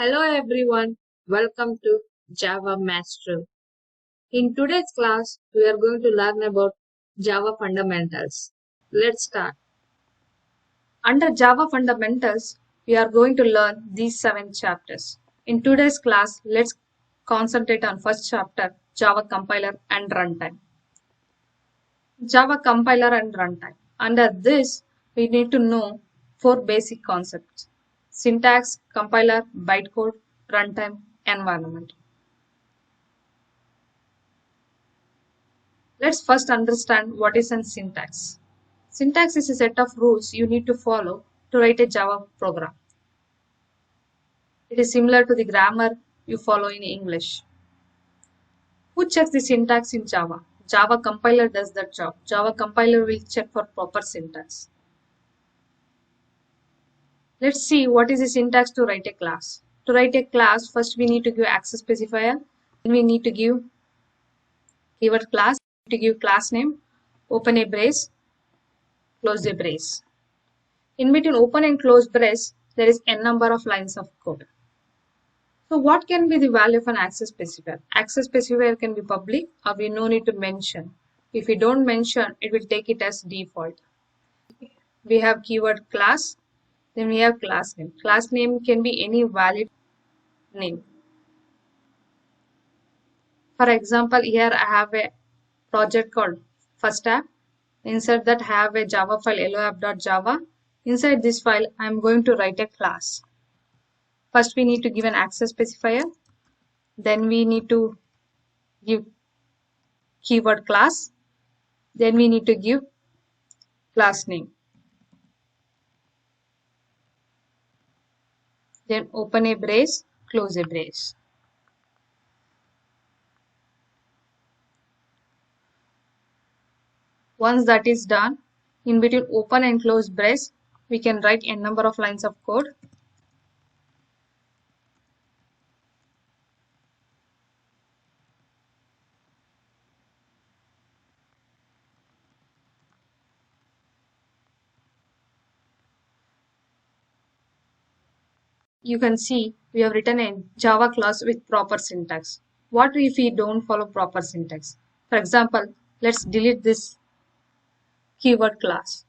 Hello everyone, welcome to Java Master. In today's class, we are going to learn about Java fundamentals. Let's start. Under Java fundamentals, we are going to learn these 7 chapters. In today's class, let's concentrate on first chapter, Java compiler and runtime. Java compiler and runtime. Under this, we need to know 4 basic concepts: syntax, compiler, bytecode, runtime, environment. Let's first understand what is a syntax. Syntax is a set of rules you need to follow to write a Java program. It is similar to the grammar you follow in English. Who checks the syntax in Java? Java compiler does that job. Java compiler will check for proper syntax. Let's see what is the syntax to write a class. To write a class, first we need to give access specifier. Then we need to give keyword class. To give class name, open a brace, close a brace. In between open and close brace, there is n number of lines of code. So what can be the value of an access specifier? Access specifier can be public or we no need to mention. If we don't mention, it will take it as default. We have keyword class, then we have class name. Class name can be any valid name. For example, here I have a project called first app. Inside that I have a Java file helloapp.java. Inside this file, I am going to write a class. First, we need to give an access specifier. Then we need to give keyword class. Then we need to give class name. Then open a brace, close a brace. Once that is done, in between open and close brace, we can write n number of lines of code. You can see we have written a Java class with proper syntax. What if we don't follow proper syntax? For example, let's delete this keyword class.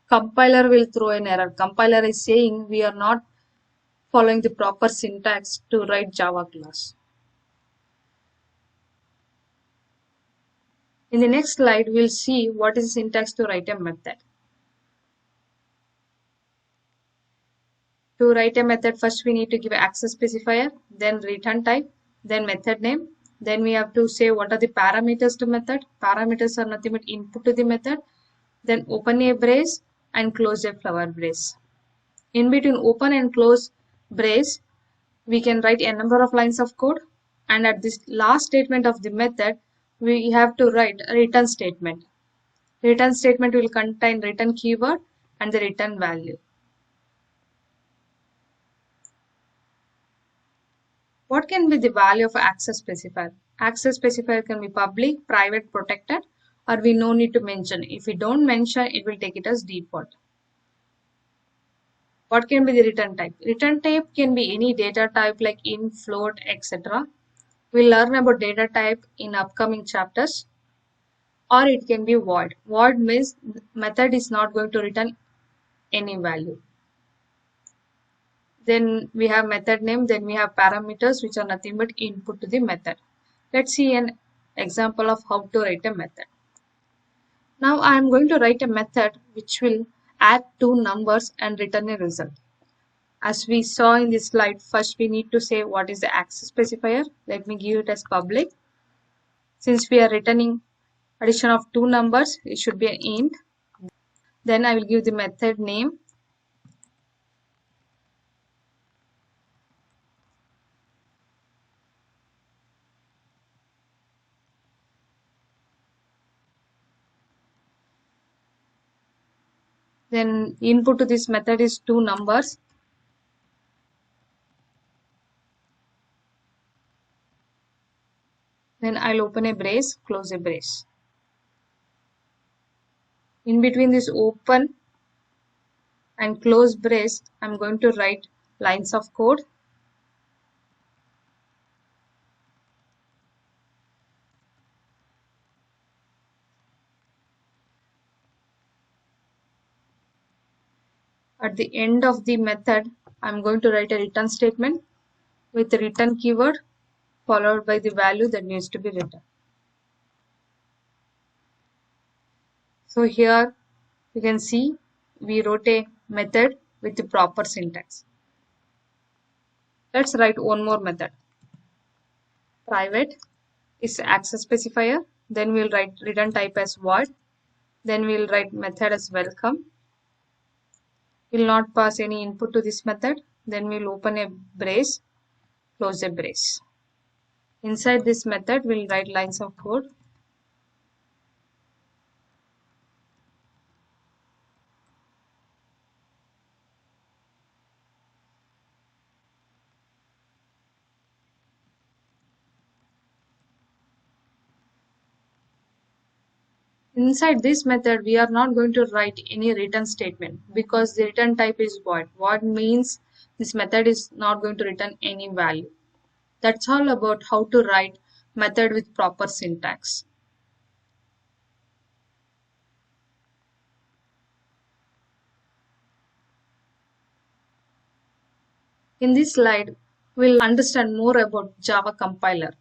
Compiler will throw an error. Compiler is saying we are not following the proper syntax to write Java class. In the next slide, we'll see what is syntax to write a method. To write a method, first we need to give access specifier, then return type, then method name. Then we have to say what are the parameters to method. Parameters are nothing but input to the method. Then open a brace and close a flower brace. In between open and close brace, we can write a number of lines of code. And at this last statement of the method, we have to write a return statement. Return statement will contain return keyword and the return value. What can be the value of access specifier? Access specifier can be public, private, protected, or we no need to mention. If we don't mention, it will take it as default. What can be the return type? Return type can be any data type like int, float, etc. We'll learn about data type in upcoming chapters. Or it can be void. Void means method is not going to return any value. Then we have method name, then we have parameters which are nothing but input to the method. Let's see an example of how to write a method. Now I am going to write a method which will add 2 numbers and return a result. As we saw in this slide, first we need to say what is the access specifier. Let me give it as public. Since we are returning addition of 2 numbers, it should be an int. Then I will give the method name. Then input to this method is 2 numbers. Then I'll open a brace, close a brace. In between this open and close brace, I'm going to write lines of code. At the end of the method, I'm going to write a return statement with the return keyword followed by the value that needs to be written. So here you can see we wrote a method with the proper syntax. Let's write one more method. Private is access specifier. Then we'll write return type as void. Then we'll write method as welcome. We'll not pass any input to this method. Then we'll open a brace, close a brace. Inside this method, we'll write lines of code. Inside this method, we are not going to write any return statement because the return type is void. Void means this method is not going to return any value. That's all about how to write method with proper syntax. In this slide, we'll understand more about Java compiler.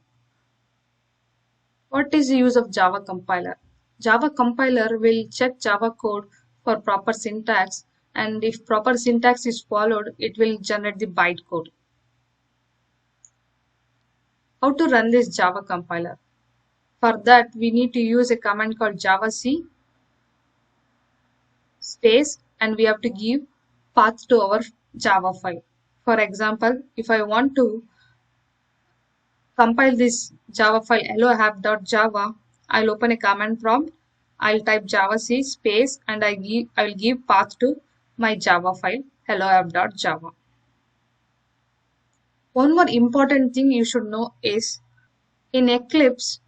What is the use of Java compiler? Java compiler will check Java code for proper syntax, and if proper syntax is followed, it will generate the bytecode. How to run this Java compiler? For that, we need to use a command called javac space, and we have to give path to our Java file. For example, if I want to compile this Java file helloapp.java, I'll open a command prompt. I'll type javac space and I will give path to my Java file helloapp.java. One more important thing you should know is in Eclipse,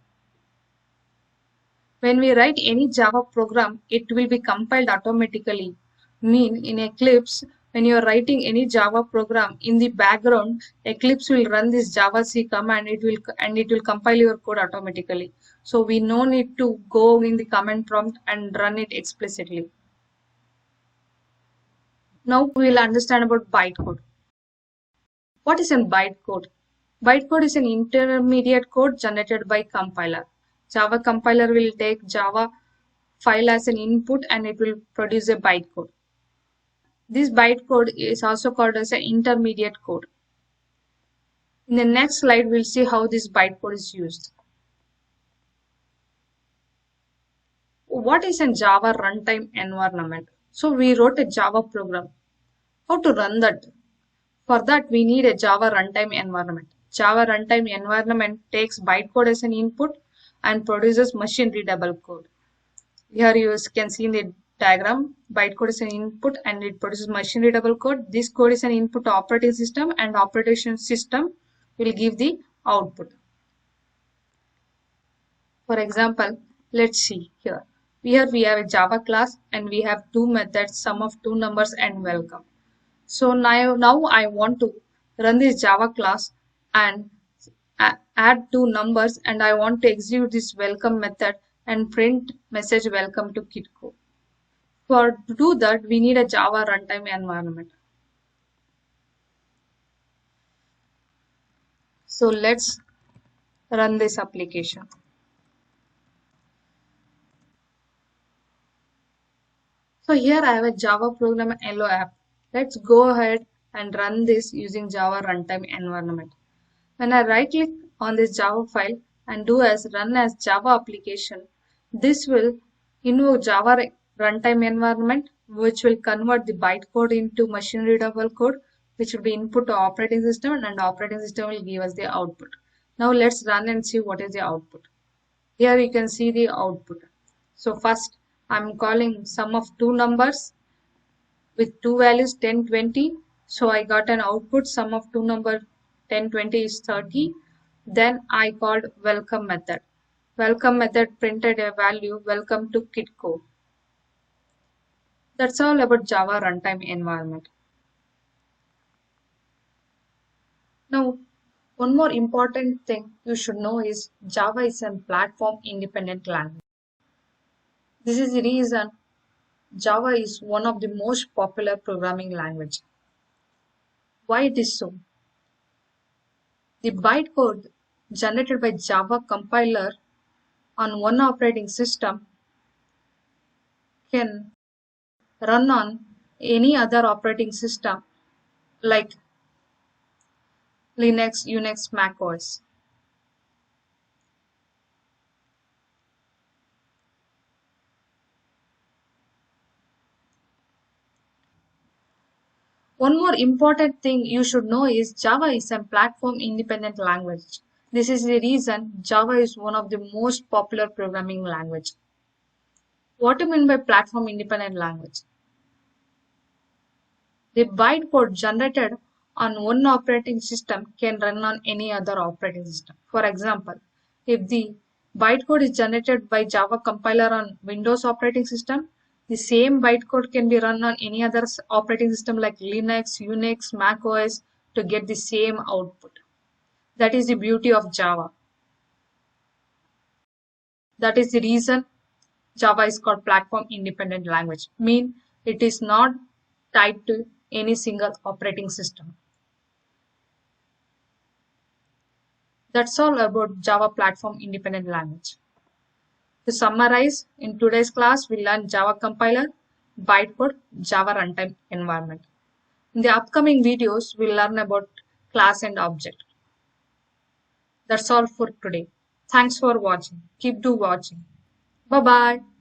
when we write any Java program, it will be compiled automatically. In Eclipse, when you are writing any Java program, in the background, Eclipse will run this javac command. It will compile your code automatically. So we no need to go in the command prompt and run it explicitly. Now we will understand about bytecode. What is a bytecode? Bytecode is an intermediate code generated by compiler. Java compiler will take Java file as an input and it will produce a bytecode. This bytecode is also called as an intermediate code. In the next slide, we'll see how this bytecode is used. What is a Java runtime environment? So we wrote a Java program. How to run that? For that, we need a Java runtime environment. Java runtime environment takes bytecode as an input and produces machine readable code. Here you can see in the diagram, bytecode is an input and it produces machine readable code. This code is an input to operating system and operating system will give the output. For example, let's see here. Here we have a Java class and we have two methods, sum of two numbers and welcome. So now I want to run this Java class and add two numbers and I want to execute this welcome method and print message welcome to Kitco. To do that, we need a Java runtime environment. So let's run this application. So here I have a Java program Hello app. Let's go ahead and run this using Java runtime environment. When I right click on this Java file and do as run as Java application, this will invoke Java runtime environment, which will convert the bytecode into machine readable code, which will be input to operating system and operating system will give us the output. Now let's run and see what is the output. Here you can see the output. So first I'm calling sum of two numbers with two values 10, 20. So I got an output sum of two number 10, 20 is 30. Then I called welcome method. Welcome method printed a value welcome to Kitco. That's all about Java runtime environment. Now, one more important thing you should know is Java is a platform independent language. This is the reason Java is one of the most popular programming language. Why it is so? The bytecode generated by Java compiler on one operating system can run on any other operating system like Linux, Unix, Mac OS. One more important thing you should know is Java is a platform independent language. This is the reason Java is one of the most popular programming language. What do you mean by platform independent language? The bytecode generated on one operating system can run on any other operating system. For example, if the bytecode is generated by Java compiler on Windows operating system, the same bytecode can be run on any other operating system like Linux, Unix, Mac OS to get the same output. That is the beauty of Java. That is the reason Java is called platform independent language. Mean it is not tied to any single operating system. That's all about Java platform independent language. To summarize, in today's class, we learned Java compiler, bytecode, Java runtime environment. In the upcoming videos, we'll learn about class and object. That's all for today. Thanks for watching. Keep watching. Bye bye.